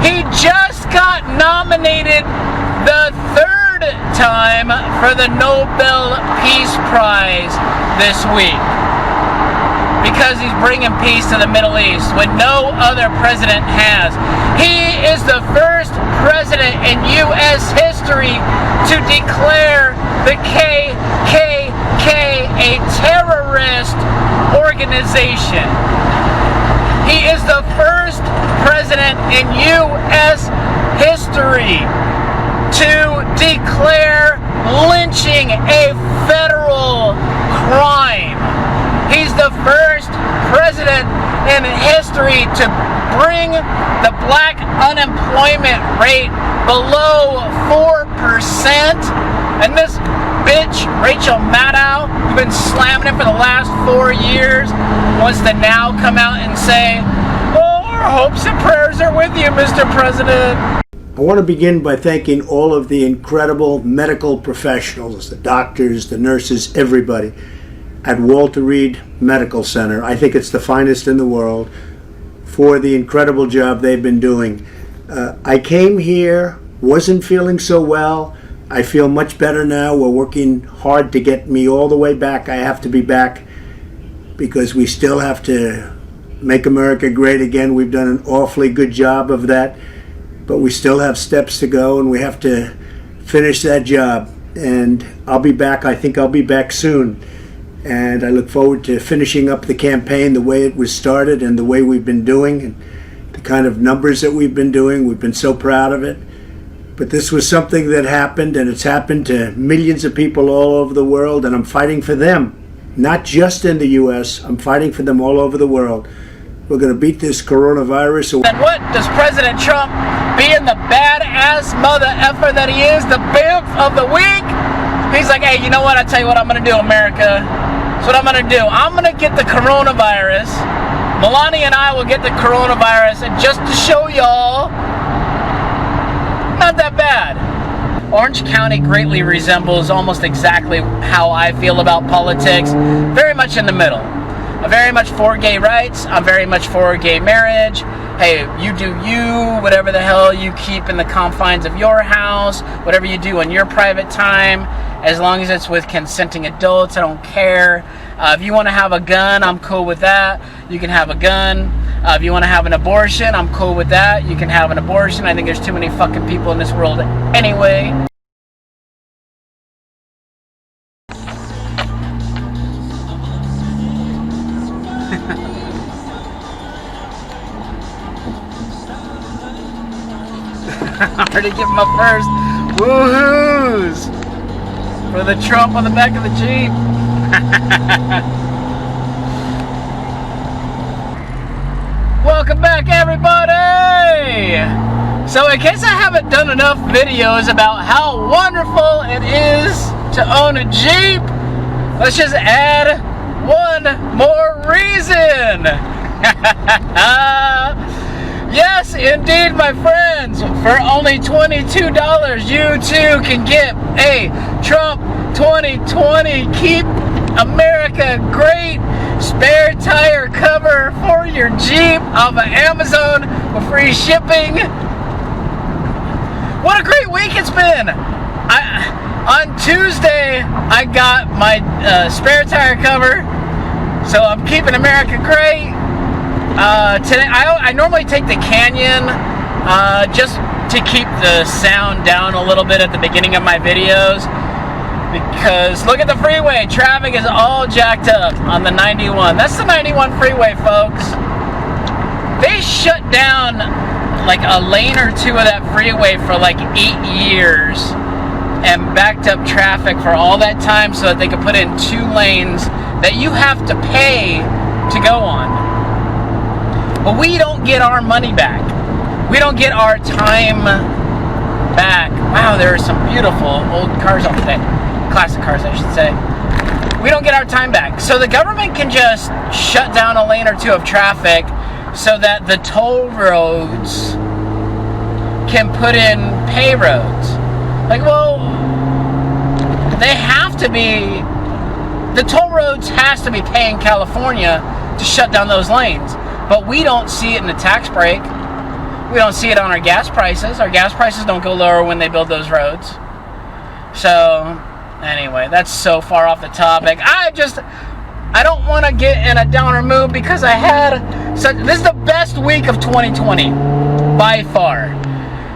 He just got nominated the third time for the Nobel Peace Prize this week because he's bringing peace to the Middle East when no other president has. He is the first president in U.S. history to declare the KKK a terrorist organization. He is the first president in U.S. history to declare lynching a federal crime. He's the first president in history to bring the black unemployment rate below 4%. And this bitch, Rachael Maddow, who's been slamming it for the last 4 years, wants to now come out and say, "Oh, our hopes and prayers are with you, Mr. President." I want to begin by thanking all of the incredible medical professionals, the doctors, the nurses, everybody at Walter Reed Medical Center. I think it's the finest in the world for the incredible job they've been doing. I came here, wasn't feeling so well. I feel much better now. We're working hard to get me all the way back. I have to be back because we still have to make America great again. We've done an awfully good job of that, but we still have steps to go, and we have to finish that job. And I'll be back. I think I'll be back soon. And I look forward to finishing up the campaign the way it was started and the way we've been doing and the kind of numbers that we've been doing. We've been so proud of it. But this was something that happened, and it's happened to millions of people all over the world, and I'm fighting for them. Not just in the U.S., I'm fighting for them all over the world. We're going to beat this coronavirus. And what does President Trump, being the badass mother effer that he is, the bimp of the week, he's like, "Hey, you know what? I tell you what I'm going to do, America. That's what I'm going to do. I'm going to get the coronavirus. Melania and I will get the coronavirus, and just to show y'all, not that bad." Orange County greatly resembles almost exactly how I feel about politics. Very much in the middle. I'm very much for gay rights. I'm very much for gay marriage. Hey, you do you, whatever the hell you keep in the confines of your house, whatever you do in your private time, as long as it's with consenting adults, I don't care. If you want to have a gun, I'm cool with that. You can have a gun. If you want to have an abortion, I'm cool with that. You can have an abortion. I think there's too many fucking people in this world anyway. I already give my first woohoos for the Trump on the back of the Jeep. Welcome back, everybody! So in case I haven't done enough videos about how wonderful it is to own a Jeep, let's just add one more reason. Yes, indeed, my friends. For only $22, you too can get a Trump 2020 Keep America Great spare tire cover for your Jeep off of Amazon with free shipping. What a great week it's been! On Tuesday, I got my spare tire cover, so I'm keeping America great. Today, I normally take the Canyon just to keep the sound down a little bit at the beginning of my videos, because look at the freeway. Traffic is all jacked up on the 91. That's the 91 freeway, folks. They shut down like a lane or two of that freeway for like 8 years and backed up traffic for all that time so that they could put in 2 lanes that you have to pay to go on. But we don't get our money back. We don't get our time back. Wow, there are some beautiful old cars on today. Classic cars, I should say. We don't get our time back. So the government can just shut down a lane or two of traffic so that the toll roads can put in pay roads. Like, well, they have to be, the toll roads has to be paying California to shut down those lanes. But we don't see it in the tax break. We don't see it on our gas prices. Our gas prices don't go lower when they build those roads. So, anyway, that's so far off the topic. I don't want to get in a downer mood because this is the best week of 2020 by far.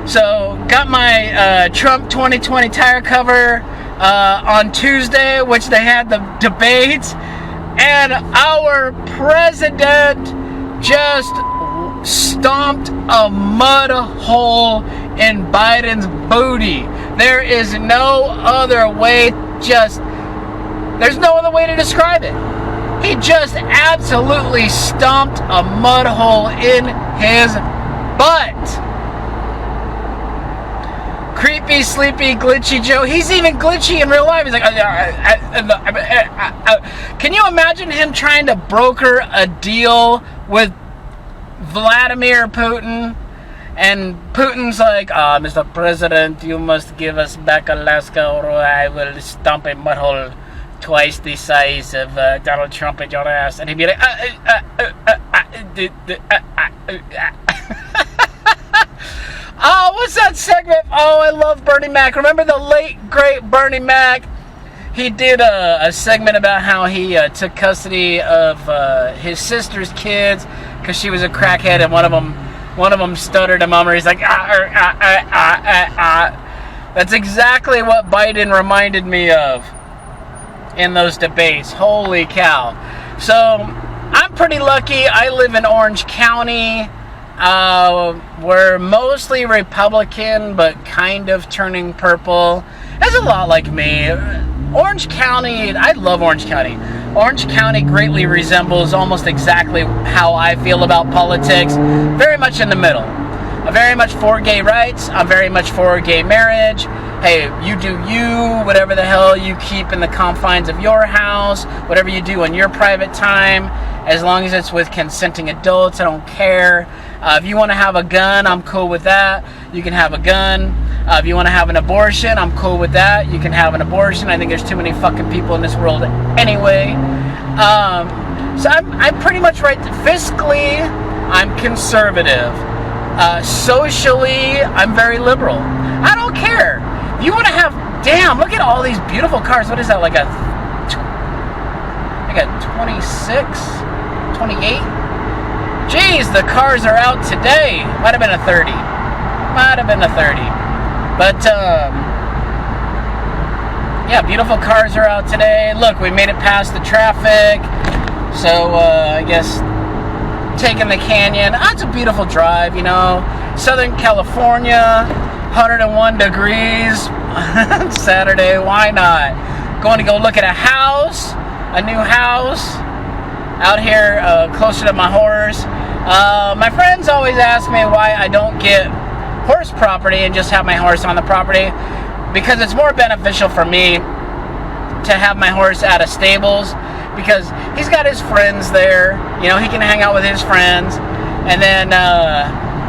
So, got my Trump 2020 tire cover on Tuesday, which they had the debates, and our president just stomped a mud hole in Biden's booty. There is no other way, there's no other way to describe it. He just absolutely stomped a mud hole in his butt. Creepy, sleepy, glitchy Joe. He's even glitchy in real life. He's like, can you imagine him trying to broker a deal with Vladimir Putin? And Putin's like, Mr. President, you must give us back Alaska or I will stomp a mud hole twice the size of Donald Trump in your ass. And he'd be like, oh, what's that segment? Oh, I love Bernie Mac. Remember the late, great Bernie Mac? He did a segment about how he took custody of his sister's kids because she was a crackhead, and one of them stuttered a mummer. He's like, That's exactly what Biden reminded me of in those debates. Holy cow. So, I'm pretty lucky. I live in Orange County. We're mostly Republican, but kind of turning purple. That's a lot like me. Orange County, I love Orange County. Orange County greatly resembles almost exactly how I feel about politics. Very much in the middle. I'm very much for gay rights. I'm very much for gay marriage. Hey, you do you, whatever the hell you keep in the confines of your house, whatever you do in your private time, as long as it's with consenting adults, I don't care. If you want to have a gun, I'm cool with that. You can have a gun. If you want to have an abortion, I'm cool with that. You can have an abortion. I think there's too many fucking people in this world anyway. So I'm pretty much right. Fiscally, I'm conservative. Socially, I'm very liberal. I don't care. If you want to have, damn, look at all these beautiful cars. What is that, like a 26, 28? Jeez, the cars are out today. Might have been a 30. But, yeah, beautiful cars are out today. Look, we made it past the traffic. So, I guess taking the canyon. It's a beautiful drive, you know. Southern California, 101 degrees. Saturday, why not? Going to go look at a new house out here closer to my horse. My friends always ask me why I don't get horse property and just have my horse on the property, because it's more beneficial for me to have my horse at a stables, because he's got his friends there, you know, he can hang out with his friends, and then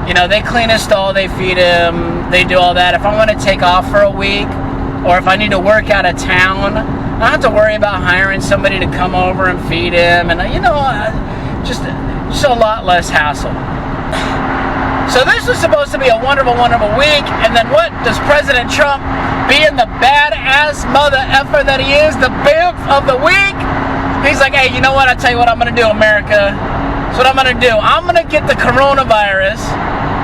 you know, they clean his stall, they feed him, they do all that. If I want to take off for a week, or if I need to work out of town, I don't have to worry about hiring somebody to come over and feed him, and you know, just a lot less hassle. So this was supposed to be a wonderful, wonderful week, and then what does President Trump, being the badass mother effer that he is, the bimp of the week, he's like, hey, you know what, I'll tell you what I'm going to do, America. That's what I'm going to do. I'm going to get the coronavirus.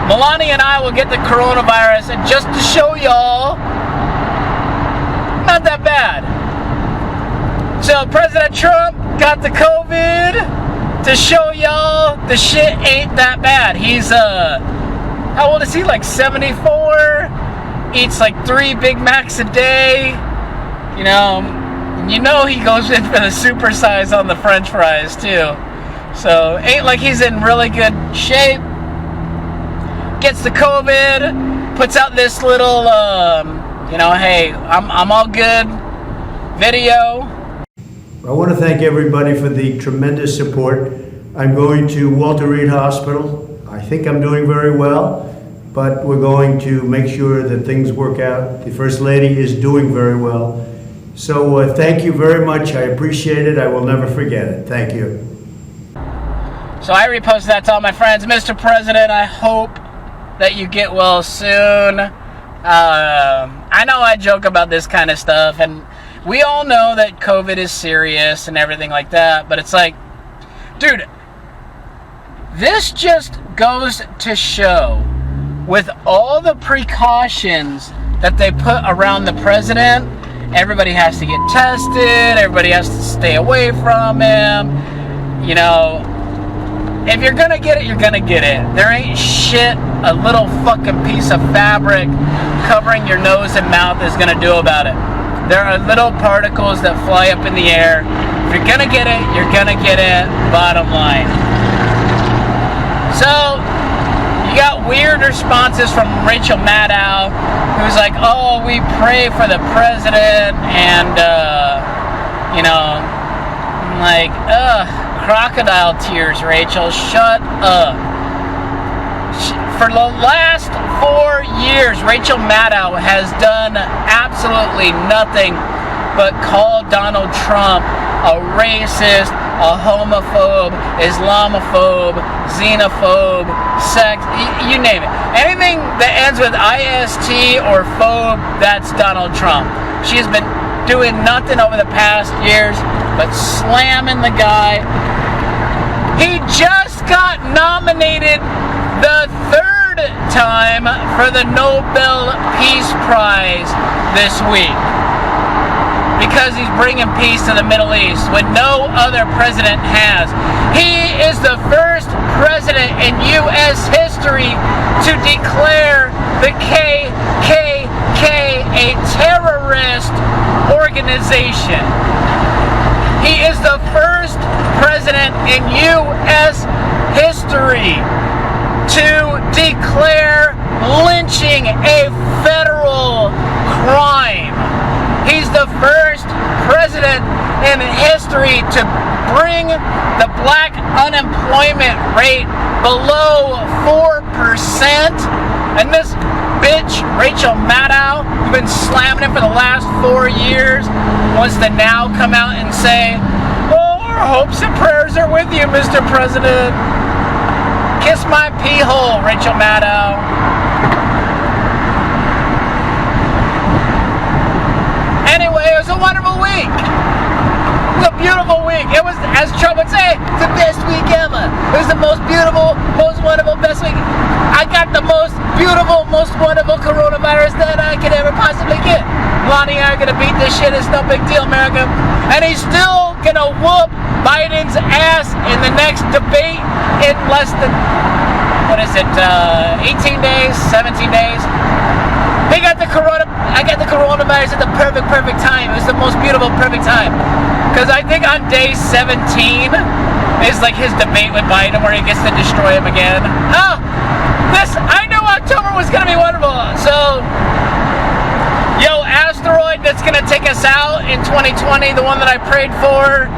Melania and I will get the coronavirus, and just to show y'all, not that bad. So President Trump got the COVID to show y'all the shit ain't that bad. He's, how old is he? Like 74? Eats like 3 Big Macs a day. You know he goes in for the supersize on the French fries too. So ain't like he's in really good shape. Gets the COVID, puts out this little, you know, hey, I'm all good video. I want to thank everybody for the tremendous support. I'm going to Walter Reed Hospital. I think I'm doing very well, but we're going to make sure that things work out. The First Lady is doing very well. So thank you very much. I appreciate it. I will never forget it. Thank you. So I reposted that to all my friends. Mr. President, I hope that you get well soon. I know I joke about this kind of stuff, and we all know that COVID is serious and everything like that, but it's like, dude, this just goes to show, with all the precautions that they put around the president, everybody has to get tested, everybody has to stay away from him, you know, if you're gonna get it, you're gonna get it. There ain't shit a little fucking piece of fabric covering your nose and mouth is gonna do about it. There are little particles that fly up in the air. If you're gonna get it, you're gonna get it, bottom line. So, you got weird responses from Rachael Maddow, who's like, oh, we pray for the president, and, you know, I'm like, crocodile tears, Rachel, shut up. For the last 4 years, Rachael Maddow has done absolutely nothing but call Donald Trump a racist, a homophobe, Islamophobe, xenophobe, sex, you name it. Anything that ends with IST or phobe, that's Donald Trump. She has been doing nothing over the past years but slamming the guy. He just got nominated the third time for the Nobel Peace Prize this week, because he's bringing peace to the Middle East when no other president has. He is the first president in U.S. history to declare the KKK a terrorist organization. He is the first president in U.S. history to declare lynching a federal crime. He's the first president in history to bring the black unemployment rate below 4%. And this bitch, Rachael Maddow, who's been slamming it for the last 4 years, wants to now come out and say, oh, our hopes and prayers are with you, Mr. President. Kiss my pee hole, Rachael Maddow. Anyway, it was a wonderful week. It was a beautiful week. It was, as Trump would say, the best week ever. It was the most beautiful, most wonderful, best week. I got the most beautiful, most wonderful coronavirus that I could ever possibly get. Lonnie and I are going to beat this shit. It's no big deal, America. And he's still going to whoop Biden's ass in the next debate in less than, what is it, 18 days, 17 days. He got the I got the coronavirus at the perfect time. It was the most beautiful, perfect time. Because I think on day 17 is like his debate with Biden where he gets to destroy him again. Oh, I knew October was going to be wonderful. So, yo, asteroid that's going to take us out in 2020, the one that I prayed for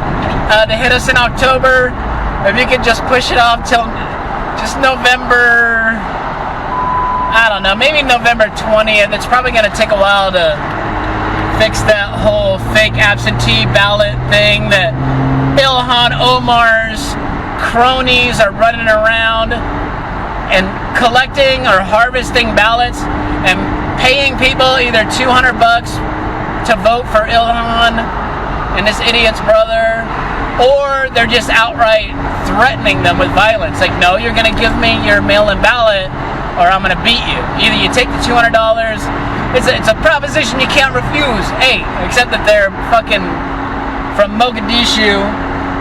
to hit us in October, if you could just push it off till just November, I don't know, maybe November 20th. It's probably going to take a while to fix that whole fake absentee ballot thing that Ilhan Omar's cronies are running around and collecting or harvesting ballots and paying people either $200 to vote for Ilhan and this idiot's brother, or they're just outright threatening them with violence. Like, no, you're going to give me your mail-in ballot or I'm going to beat you. Either you take the $200. It's a proposition you can't refuse. Hey, except that they're fucking from Mogadishu,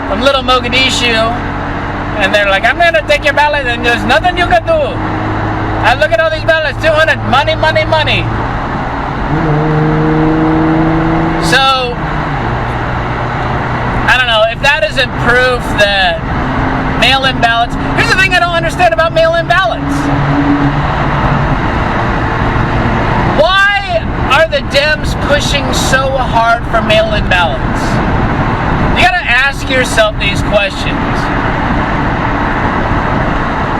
from little Mogadishu, and they're like, I'm going to take your ballot and there's nothing you can do. I look at all these ballots, 200, money. So, I don't know, if that isn't proof that mail-in ballots, here's the thing I don't understand about mail-in ballots. Why are the Dems pushing so hard for mail-in ballots? You gotta ask yourself these questions.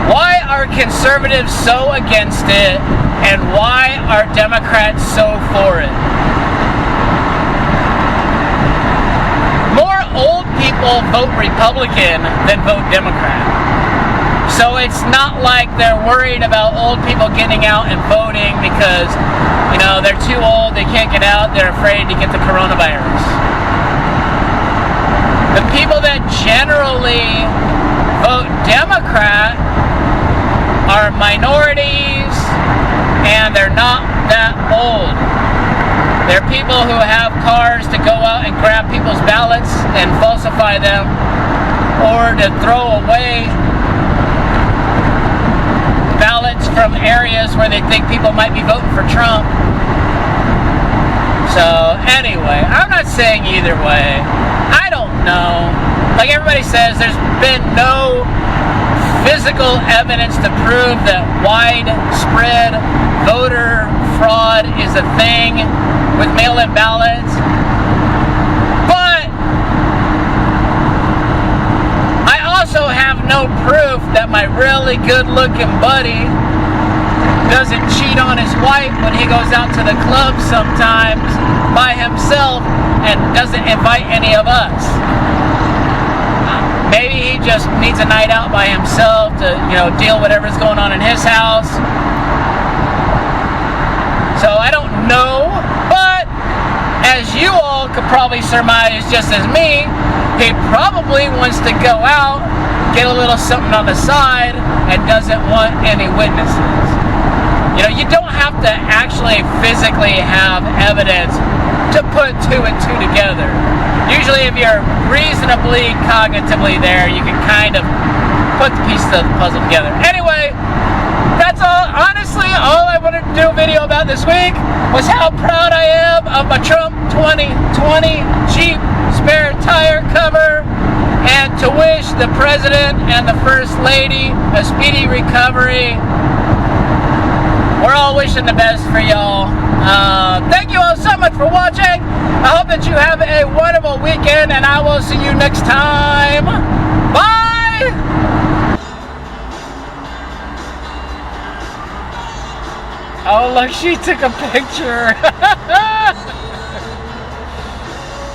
Why are conservatives so against it, and why are Democrats so for it? More old people vote Republican than vote Democrat. So it's not like they're worried about old people getting out and voting because, you know, they're too old, they can't get out, they're afraid to get the coronavirus. The people that generally vote Democrat are minorities and they're not that old. They're people who have cars to go out and grab people's ballots and falsify them, or to throw away ballots from areas where they think people might be voting for Trump. So anyway, I'm not saying either way. I don't know. Like everybody says, there's been no physical evidence to prove that widespread voter fraud is a thing with mail-in ballots. But I also have no proof that my really good-looking buddy doesn't cheat on his wife when he goes out to the club sometimes by himself and doesn't invite any of us. Maybe he just needs a night out by himself to, you know, deal whatever's going on in his house. So I don't know, but as you all could probably surmise just as me, he probably wants to go out, get a little something on the side, and doesn't want any witnesses. You know, you don't have to actually physically have evidence to put two and two together. Usually if you're reasonably cognitively there, you can kind of put the pieces of the puzzle together. Anyway, that's all. Honestly, all I wanted to do a video about this week was how proud I am of my Trump 2020 Jeep spare tire cover, and to wish the President and the First Lady a speedy recovery. We're all wishing the best for y'all. Thank you all so much for watching. I hope that you have a wonderful weekend, and I will see you next time. Bye! Oh, look, she took a picture.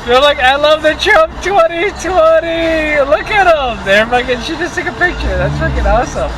They're like, I love the Trump 2020. Look at them. They're fucking, she just took a picture. That's fucking awesome.